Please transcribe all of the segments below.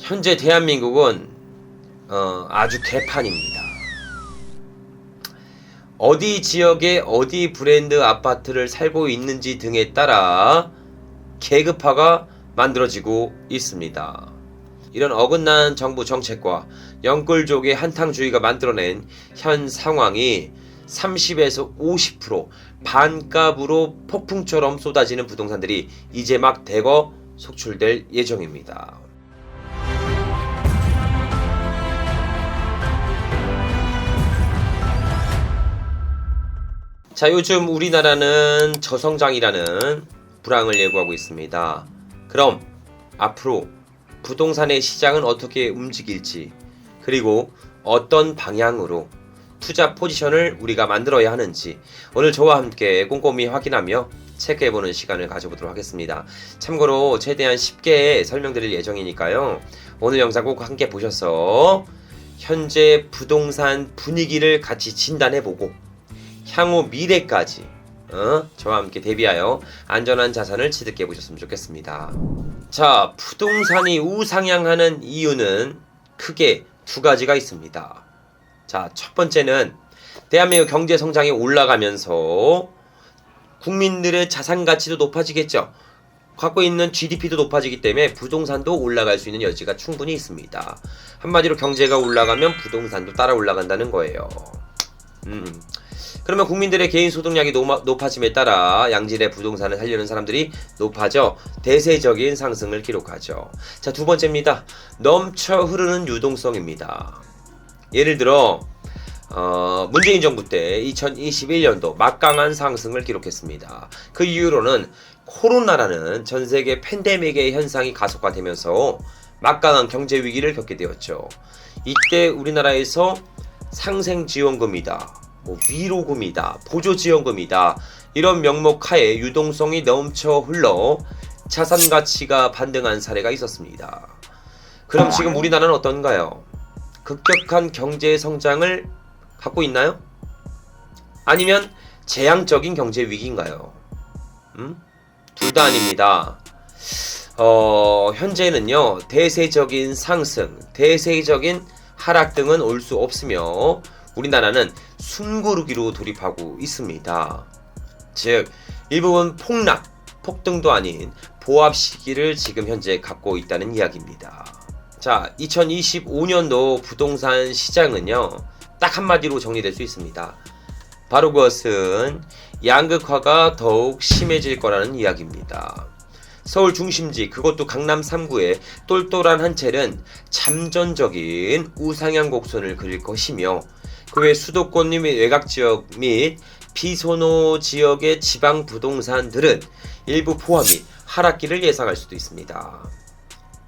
현재 대한민국은 아주 개판입니다. 어디 지역에 어디 브랜드 아파트를 살고 있는지 등에 따라 계급화가 만들어지고 있습니다. 이런 어긋난 정부 정책과 영끌족의 한탕주의가 만들어낸 현 상황이 30에서 50% 반값으로 폭풍처럼 쏟아지는 부동산들이 이제 막 대거 속출될 예정입니다. 자, 요즘 우리나라는 저성장이라는 불황을 예고하고 있습니다. 그럼 앞으로 부동산의 시장은 어떻게 움직일지, 그리고 어떤 방향으로 투자 포지션을 우리가 만들어야 하는지 오늘 저와 함께 꼼꼼히 확인하며 체크해보는 시간을 가져보도록 하겠습니다. 참고로 최대한 쉽게 설명드릴 예정이니까요. 오늘 영상 꼭 함께 보셔서 현재 부동산 분위기를 같이 진단해보고 향후 미래까지 저와 함께 대비하여 안전한 자산을 취득해 보셨으면 좋겠습니다. 자, 부동산이 우상향하는 이유는 크게 두 가지가 있습니다. 자, 첫 번째는 대한민국 경제 성장이 올라가면서 국민들의 자산 가치도 높아지겠죠. 갖고 있는 GDP도 높아지기 때문에 부동산도 올라갈 수 있는 여지가 충분히 있습니다. 한마디로 경제가 올라가면 부동산도 따라 올라간다는 거예요. 그러면 국민들의 개인 소득량이 높아짐에 따라 양질의 부동산을 살려는 사람들이 높아져 대세적인 상승을 기록하죠. 자, 두 번째입니다. 넘쳐 흐르는 유동성입니다. 예를 들어 문재인 정부 때 2021년도 막강한 상승을 기록했습니다. 그 이유로는 코로나라는 전세계 팬데믹의 현상이 가속화되면서 막강한 경제 위기를 겪게 되었죠. 이때 우리나라에서 상생지원금이다, 위로금이다, 보조지원금이다, 이런 명목 하에 유동성이 넘쳐 흘러 자산가치가 반등한 사례가 있었습니다. 그럼 지금 우리나라는 어떤가요? 급격한 경제 성장을 갖고 있나요? 아니면 재앙적인 경제 위기인가요? 둘 다 아닙니다. 현재는요, 대세적인 상승, 대세적인 하락 등은 올 수 없으며 우리나라는 숨고르기로 돌입하고 있습니다. 즉, 일부분 폭락, 폭등도 아닌 보합 시기를 지금 현재 갖고 있다는 이야기입니다. 자, 2025년도 부동산 시장은요, 딱 한마디로 정리될 수 있습니다. 바로 그것은 양극화가 더욱 심해질 거라는 이야기입니다. 서울 중심지, 그것도 강남 3구의 똘똘한 한 채는 잠전적인 우상향 곡선을 그릴 것이며 그 외 수도권 및 외곽지역 및 비선호 지역의 지방 부동산들은 일부 포화 및 하락기를 예상할 수도 있습니다.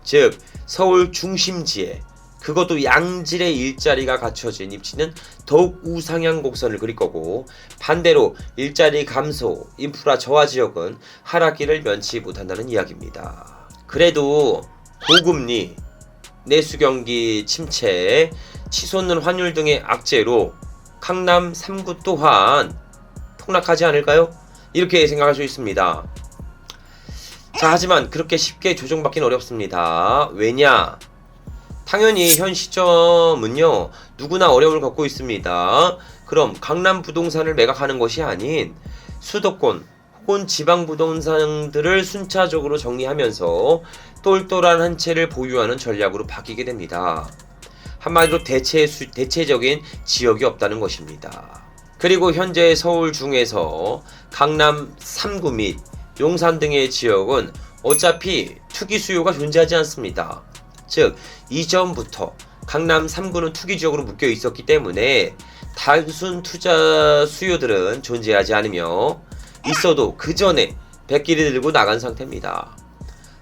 즉, 서울 중심지에 그것도 양질의 일자리가 갖춰진 입지는 더욱 우상향 곡선을 그릴 거고, 반대로 일자리 감소, 인프라 저하 지역은 하락기를 면치 못한다는 이야기입니다. 그래도 고금리, 내수경기 침체, 치솟는 환율 등의 악재로 강남 3구 또한 폭락하지 않을까요? 이렇게 생각할 수 있습니다. 자, 하지만 그렇게 쉽게 조정받기는 어렵습니다. 왜냐? 당연히 현 시점은요, 누구나 어려움을 겪고 있습니다. 그럼 강남 부동산을 매각하는 것이 아닌 수도권 혹은 지방 부동산들을 순차적으로 정리하면서 똘똘한 한 채를 보유하는 전략으로 바뀌게 됩니다. 한마디로 대체적인 지역이 없다는 것입니다. 그리고 현재 서울 중에서 강남 3구 및 용산 등의 지역은 어차피 투기 수요가 존재하지 않습니다. 즉, 이전부터 강남 3구는 투기 지역으로 묶여 있었기 때문에 단순 투자 수요들은 존재하지 않으며 있어도 그 전에 백기를 들고 나간 상태입니다.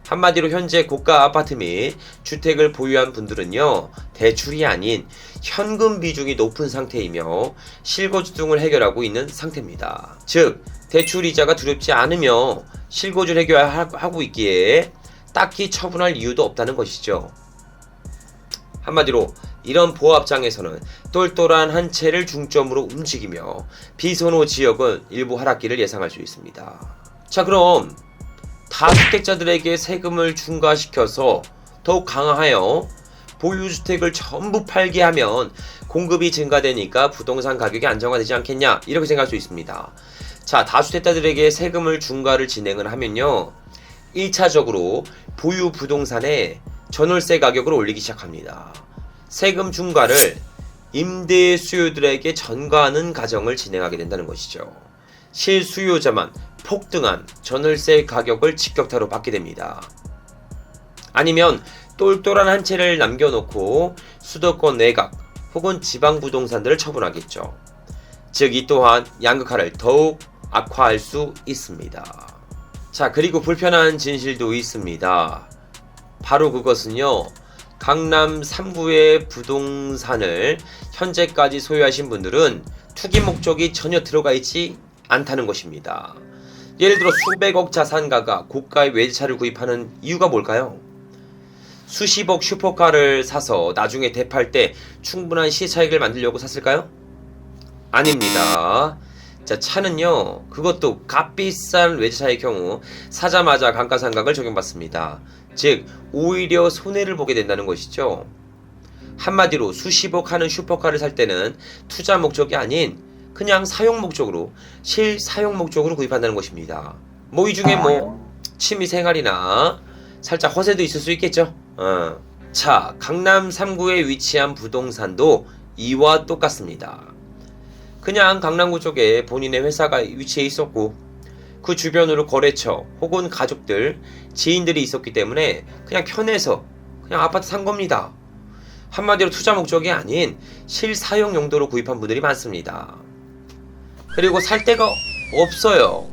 한마디로 현재 고가 아파트 및 주택을 보유한 분들은요, 대출이 아닌 현금 비중이 높은 상태이며 실거주 등을 해결하고 있는 상태입니다. 즉, 대출 이자가 두렵지 않으며 실거주를 해결하고 있기에 딱히 처분할 이유도 없다는 것이죠. 한마디로 이런 보합장에서는 똘똘한 한 채를 중점으로 움직이며 비선호 지역은 일부 하락기를 예상할 수 있습니다. 자, 그럼 다주택자들에게 세금을 중과시켜서 더욱 강화하여 보유주택을 전부 팔게 하면 공급이 증가되니까 부동산 가격이 안정화되지 않겠냐, 이렇게 생각할 수 있습니다. 자, 다주택자들에게 세금을 중과를 진행을 하면요, 1차적으로 보유 부동산의 전월세 가격을 올리기 시작합니다. 세금 중과를 임대 수요들에게 전가하는 과정을 진행하게 된다는 것이죠. 실수요자만 폭등한 전월세 가격을 직격타로 받게 됩니다. 아니면 똘똘한 한 채를 남겨놓고 수도권 외곽 혹은 지방 부동산들을 처분하겠죠. 즉 이 또한 양극화를 더욱 악화할 수 있습니다. 자, 그리고 불편한 진실도 있습니다. 바로 그것은요, 강남 3구의 부동산을 현재까지 소유하신 분들은 투기 목적이 전혀 들어가 있지 않다는 것입니다. 예를 들어 수백억 자산가가 고가의 외제차를 구입하는 이유가 뭘까요? 수십억 슈퍼카를 사서 나중에 대팔 때 충분한 시차익을 만들려고 샀을까요? 아닙니다. 자, 차는요, 그것도 값비싼 외제차의 경우 사자마자 감가상각을 적용받습니다. 즉 오히려 손해를 보게 된다는 것이죠. 한마디로 수십억 하는 슈퍼카를 살 때는 투자 목적이 아닌 그냥 사용 목적으로, 실사용 목적으로 구입한다는 것입니다. 뭐 이 중에 뭐 취미생활이나 살짝 허세도 있을 수 있겠죠. 자, 강남 3구에 위치한 부동산도 이와 똑같습니다. 그냥 강남구 쪽에 본인의 회사가 위치해 있었고 그 주변으로 거래처 혹은 가족들, 지인들이 있었기 때문에 그냥 편해서 그냥 아파트 산 겁니다. 한마디로 투자 목적이 아닌 실사용 용도로 구입한 분들이 많습니다. 그리고 살 데가 없어요.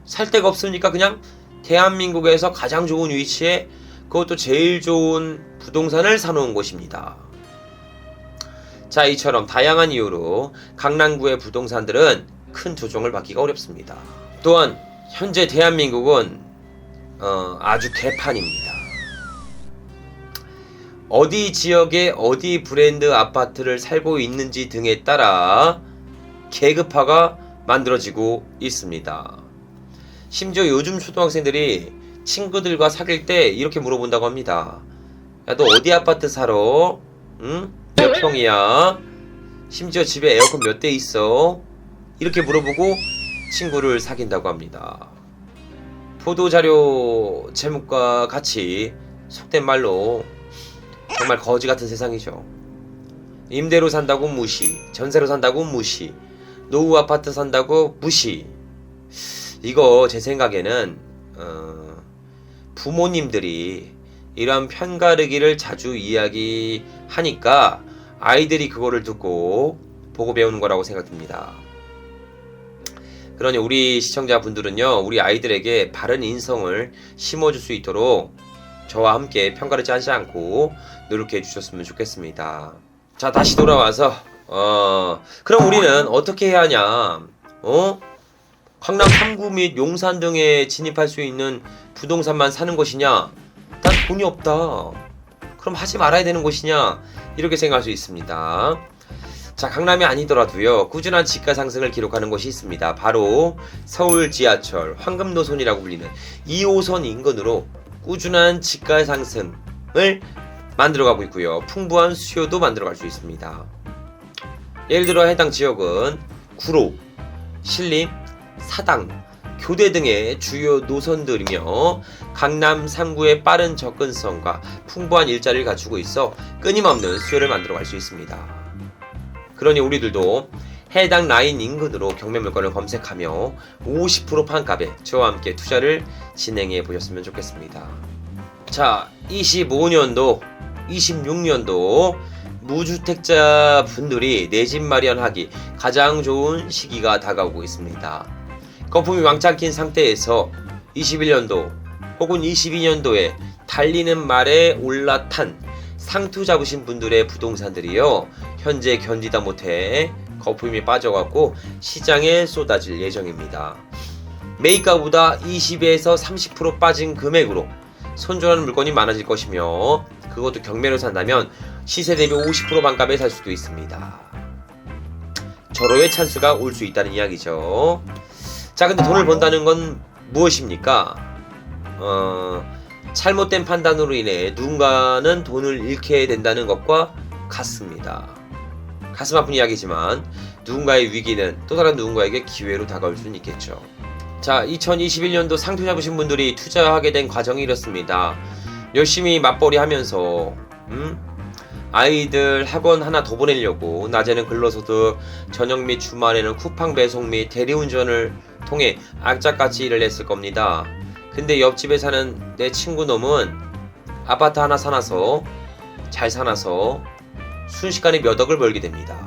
살 데가 없으니까 그냥 대한민국에서 가장 좋은 위치에, 그것도 제일 좋은 부동산을 사놓은 곳입니다. 자, 이처럼 다양한 이유로 강남구의 부동산들은 큰 조정을 받기가 어렵습니다. 또한 현재 대한민국은 아주 개판입니다. 어디 지역에 어디 브랜드 아파트를 살고 있는지 등에 따라 계급화가 만들어지고 있습니다. 심지어 요즘 초등학생들이 친구들과 사귈 때 이렇게 물어본다고 합니다. 야, 너 어디 아파트 살아? 응? 몇 평이야? 심지어 집에 에어컨 몇 대 있어? 이렇게 물어보고 친구를 사귄다고 합니다. 보도자료 제목과 같이 속된 말로 정말 거지 같은 세상이죠. 임대로 산다고 무시, 전세로 산다고 무시, 노후 아파트 산다고 무시. 이거 제 생각에는 부모님들이 이러한 편가르기를 자주 이야기하니까 아이들이 그거를 듣고 보고 배우는 거라고 생각됩니다. 그러니 우리 시청자분들은요, 우리 아이들에게 바른 인성을 심어줄 수 있도록 저와 함께 편가르지 하지 않고 노력해 주셨으면 좋겠습니다. 자, 다시 돌아와서 그럼 우리는 어떻게 해야 하냐? 강남 3구 및 용산 등에 진입할 수 있는 부동산만 사는 것이냐? 난 돈이 없다. 그럼 하지 말아야 되는 것이냐? 이렇게 생각할 수 있습니다. 자, 강남이 아니더라도요, 꾸준한 지가 상승을 기록하는 곳이 있습니다. 바로 서울 지하철 황금노선이라고 불리는 2호선 인근으로 꾸준한 지가 상승을 만들어가고 있고요. 풍부한 수요도 만들어갈 수 있습니다. 예를 들어 해당 지역은 구로, 신림, 사당, 교대 등의 주요 노선들이며 강남 3구의 빠른 접근성과 풍부한 일자리를 갖추고 있어 끊임없는 수요를 만들어갈 수 있습니다. 그러니 우리들도 해당 라인 인근으로 경매 물건을 검색하며 50% 판값에 저와 함께 투자를 진행해 보셨으면 좋겠습니다. 자, 25년도, 26년도 무주택자 분들이 내 집 마련하기 가장 좋은 시기가 다가오고 있습니다. 거품이 왕창 낀 상태에서 21년도 혹은 22년도에 달리는 말에 올라탄 상투 잡으신 분들의 부동산들이요, 현재 견디다 못해 거품이 빠져갖고 시장에 쏟아질 예정입니다. 매입가보다 20에서 30% 빠진 금액으로 손절하는 물건이 많아질 것이며, 그것도 경매로 산다면 시세 대비 50% 반값에 살 수도 있습니다. 절호의 찬스가 올 수 있다는 이야기죠. 자, 근데 돈을 번다는 건 무엇입니까? 잘못된 판단으로 인해 누군가는 돈을 잃게 된다는 것과 같습니다. 가슴 아픈 이야기지만 누군가의 위기는 또 다른 누군가에게 기회로 다가올 수는 있겠죠. 자, 2021년도 상투 잡으신 분들이 투자하게 된 과정이 이렇습니다. 열심히 맞벌이 하면서 아이들 학원 하나 더 보내려고 낮에는 근로소득, 저녁 및 주말에는 쿠팡 배송 및 대리운전을 통해 악착같이 일을 했을 겁니다. 근데 옆집에 사는 내 친구 놈은 아파트 하나 사놔서 잘 사놔서 순식간에 몇 억을 벌게 됩니다.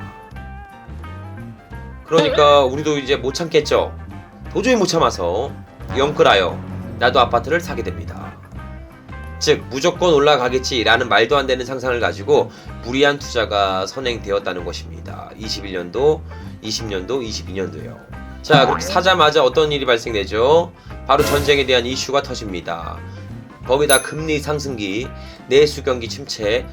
그러니까 우리도 이제 못 참겠죠. 도저히 못 참아서 영끌하여 나도 아파트를 사게 됩니다. 즉 무조건 올라가겠지라는 말도 안 되는 상상을 가지고 무리한 투자가 선행되었다는 것입니다. 21년도, 20년도, 22년도요. 자, 그렇게 사자마자 어떤 일이 발생되죠? 바로 전쟁에 대한 이슈가 터집니다. 거기다 금리 상승기, 내수 경기 침체,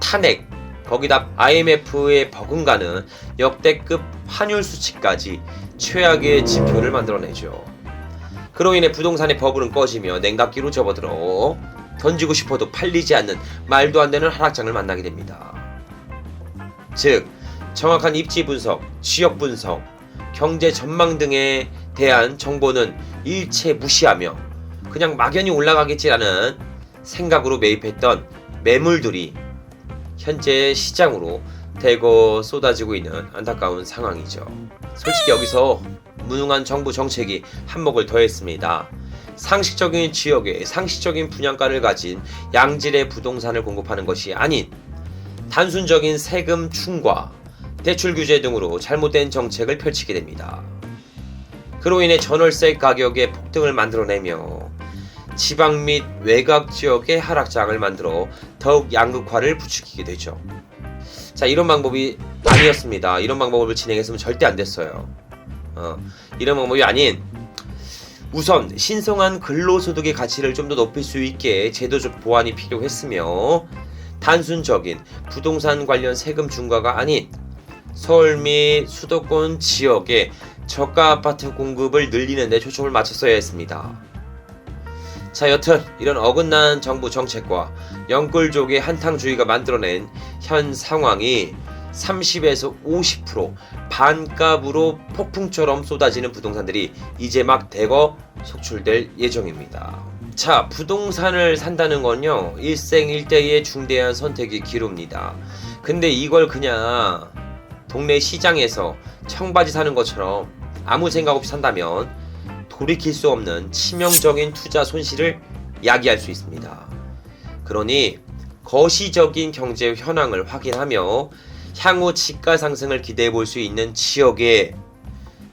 탄핵, 거기다 IMF에 버금가는 역대급 환율 수치까지 최악의 지표를 만들어내죠. 그로 인해 부동산의 버블은 꺼지며 냉각기로 접어들어 던지고 싶어도 팔리지 않는 말도 안 되는 하락장을 만나게 됩니다. 즉, 정확한 입지 분석, 지역 분석, 경제 전망 등에 대한 정보는 일체 무시하며 그냥 막연히 올라가겠지라는 생각으로 매입했던 매물들이 현재 시장으로 대거 쏟아지고 있는 안타까운 상황이죠. 솔직히 여기서 무능한 정부 정책이 한몫을 더했습니다. 상식적인 지역에 상식적인 분양가를 가진 양질의 부동산을 공급하는 것이 아닌 단순적인 세금 충과, 대출 규제 등으로 잘못된 정책을 펼치게 됩니다. 그로 인해 전월세 가격의 폭등을 만들어내며 지방 및 외곽 지역의 하락장을 만들어 더욱 양극화를 부추기게 되죠. 자, 이런 방법이 아니었습니다. 이런 방법을 진행했으면 절대 안 됐어요. 이런 방법이 아닌 우선 신성한 근로소득의 가치를 좀 더 높일 수 있게 제도적 보완이 필요했으며 단순적인 부동산 관련 세금 중과가 아닌 서울 및 수도권 지역의 저가 아파트 공급을 늘리는 데 초점을 맞췄어야 했습니다. 자, 여튼 이런 어긋난 정부 정책과 영끌족의 한탕주의가 만들어낸 현 상황이 30에서 50% 반값으로 폭풍처럼 쏟아지는 부동산들이 이제 막 대거 속출될 예정입니다. 자, 부동산을 산다는 건요, 일생일대의 중대한 선택이 기로입니다. 근데 이걸 그냥 동네 시장에서 청바지 사는 것처럼 아무 생각 없이 산다면 돌이킬 수 없는 치명적인 투자 손실을 야기할 수 있습니다. 그러니 거시적인 경제 현황을 확인하며 향후 지가 상승을 기대해 볼 수 있는 지역에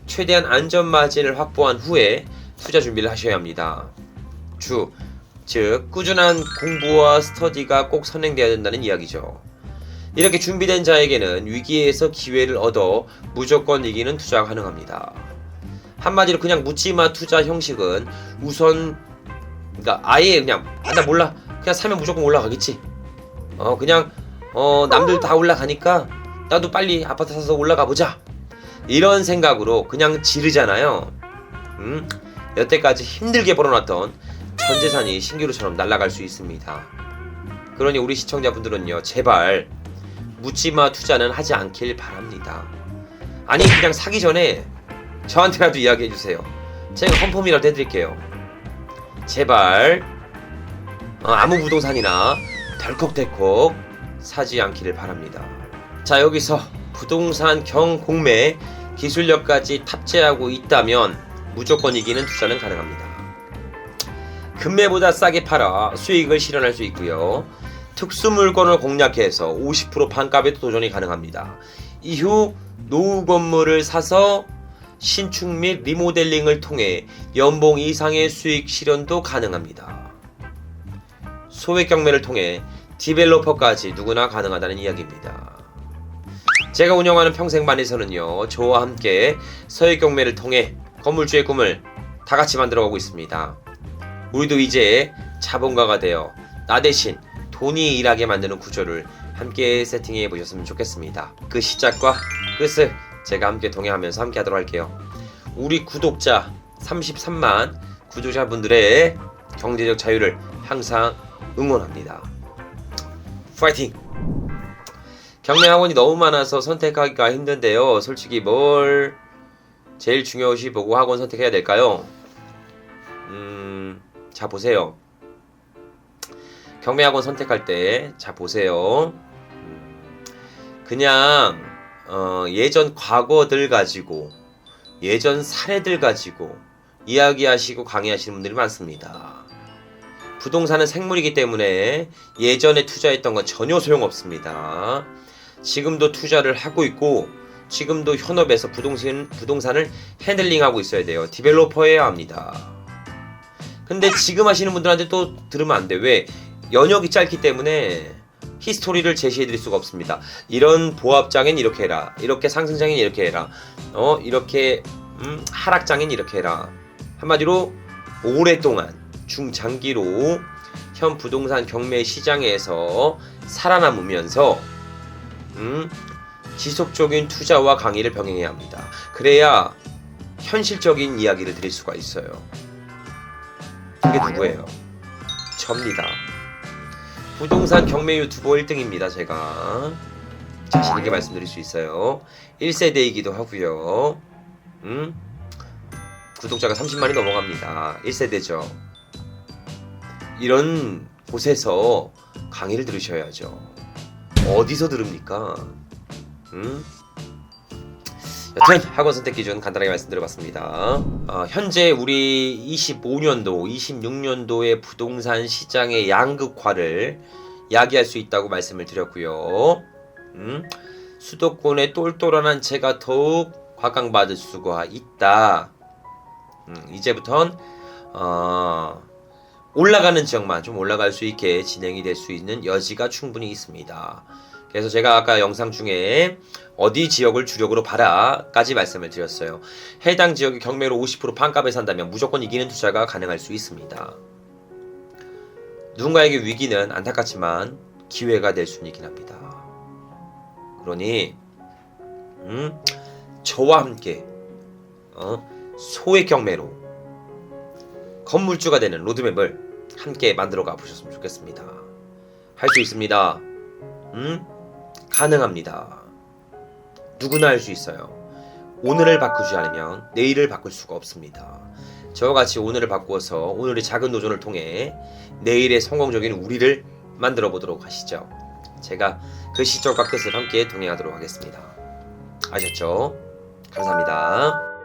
최대한 안전 마진을 확보한 후에 투자 준비를 하셔야 합니다. 즉 꾸준한 공부와 스터디가 꼭 선행되어야 된다는 이야기죠. 이렇게 준비된 자에게는 위기에서 기회를 얻어 무조건 이기는 투자가 가능합니다. 한마디로 그냥 묻지마 투자 형식은 우선 그러니까 아예 그냥 나 몰라, 그냥 사면 무조건 올라가겠지, 그냥 남들 다 올라가니까 나도 빨리 아파트 사서 올라가 보자, 이런 생각으로 그냥 지르잖아요. 여태까지 힘들게 벌어놨던 전 재산이 신기루처럼 날아갈 수 있습니다. 그러니 우리 시청자분들은요, 제발 묻지마 투자는 하지 않길 바랍니다. 아니 그냥 사기 전에 저한테라도 이야기해주세요. 제가 컨펌이라도 해드릴게요. 제발 아무 부동산이나 덜컥덜컥 사지 않기를 바랍니다. 자, 여기서 부동산 경공매 기술력까지 탑재하고 있다면 무조건 이기는 투자는 가능합니다. 금매보다 싸게 팔아 수익을 실현할 수 있고요. 특수 물건을 공략해서 50% 반값에도 도전이 가능합니다. 이후 노후 건물을 사서 신축 및 리모델링을 통해 연봉 이상의 수익 실현도 가능합니다. 소액 경매를 통해 디벨로퍼까지 누구나 가능하다는 이야기입니다. 제가 운영하는 평생반에서는요, 저와 함께 소액 경매를 통해 건물주의 꿈을 다같이 만들어가고 있습니다. 우리도 이제 자본가가 되어 나 대신 돈이 일하게 만드는 구조를 함께 세팅해 보셨으면 좋겠습니다. 그 시작과 끝을 제가 함께 동행하면서 함께 하도록 할게요. 우리 구독자 33만 구독자분들의 경제적 자유를 항상 응원합니다. 파이팅! 경매 학원이 너무 많아서 선택하기가 힘든데요. 솔직히 뭘 제일 중요시 보고 학원 선택해야 될까요? 자 보세요. 경매 학원 선택할 때 자 보세요. 그냥 예전 과거들 가지고 예전 사례들 가지고 이야기하시고 강의하시는 분들이 많습니다. 부동산은 생물이기 때문에 예전에 투자했던 건 전혀 소용없습니다. 지금도 투자를 하고 있고 지금도 현업에서 부동산을 핸들링하고 있어야 돼요. 디벨로퍼여야 합니다. 근데 지금 하시는 분들한테 또 들으면 안 돼. 왜? 연역이 짧기 때문에 히스토리를 제시해드릴 수가 없습니다. 이런 보합장엔 이렇게 해라. 이렇게 상승장엔 이렇게 해라. 이렇게 하락장엔 이렇게 해라. 한마디로 오랫동안 중장기로 현 부동산 경매 시장에서 살아남으면서 지속적인 투자와 강의를 병행해야 합니다. 그래야 현실적인 이야기를 드릴 수가 있어요. 그게 누구예요? 접니다. 부동산 경매 유튜버 1등입니다. 제가 자신있게 말씀드릴 수 있어요. 1세대이기도 하고요. 구독자가 30만이 넘어갑니다. 1세대죠. 이런 곳에서 강의를 들으셔야죠. 어디서 들읍니까? 여튼 학원 선택 기준 간단하게 말씀드려봤습니다. 현재 우리 25년도, 26년도의 부동산 시장의 양극화를 야기할 수 있다고 말씀을 드렸고요. 수도권의 똘똘한 한 채가 더욱 곽강받을 수가 있다. 이제부턴 올라가는 지역만 좀 올라갈 수 있게 진행이 될 수 있는 여지가 충분히 있습니다. 그래서 제가 아까 영상 중에 어디 지역을 주력으로 봐라까지 말씀을 드렸어요. 해당 지역이 경매로 50% 반값에 산다면 무조건 이기는 투자가 가능할 수 있습니다. 누군가에게 위기는 안타깝지만 기회가 될 수는 있긴 합니다. 그러니 저와 함께 소액 경매로 건물주가 되는 로드맵을 함께 만들어 가 보셨으면 좋겠습니다. 할 수 있습니다. 가능합니다. 누구나 할 수 있어요. 오늘을 바꾸지 않으면 내일을 바꿀 수가 없습니다. 저와 같이 오늘을 바꾸어서 오늘의 작은 도전을 통해 내일의 성공적인 우리를 만들어 보도록 하시죠. 제가 그 시절과 끝을 함께 동행하도록 하겠습니다. 아셨죠? 감사합니다.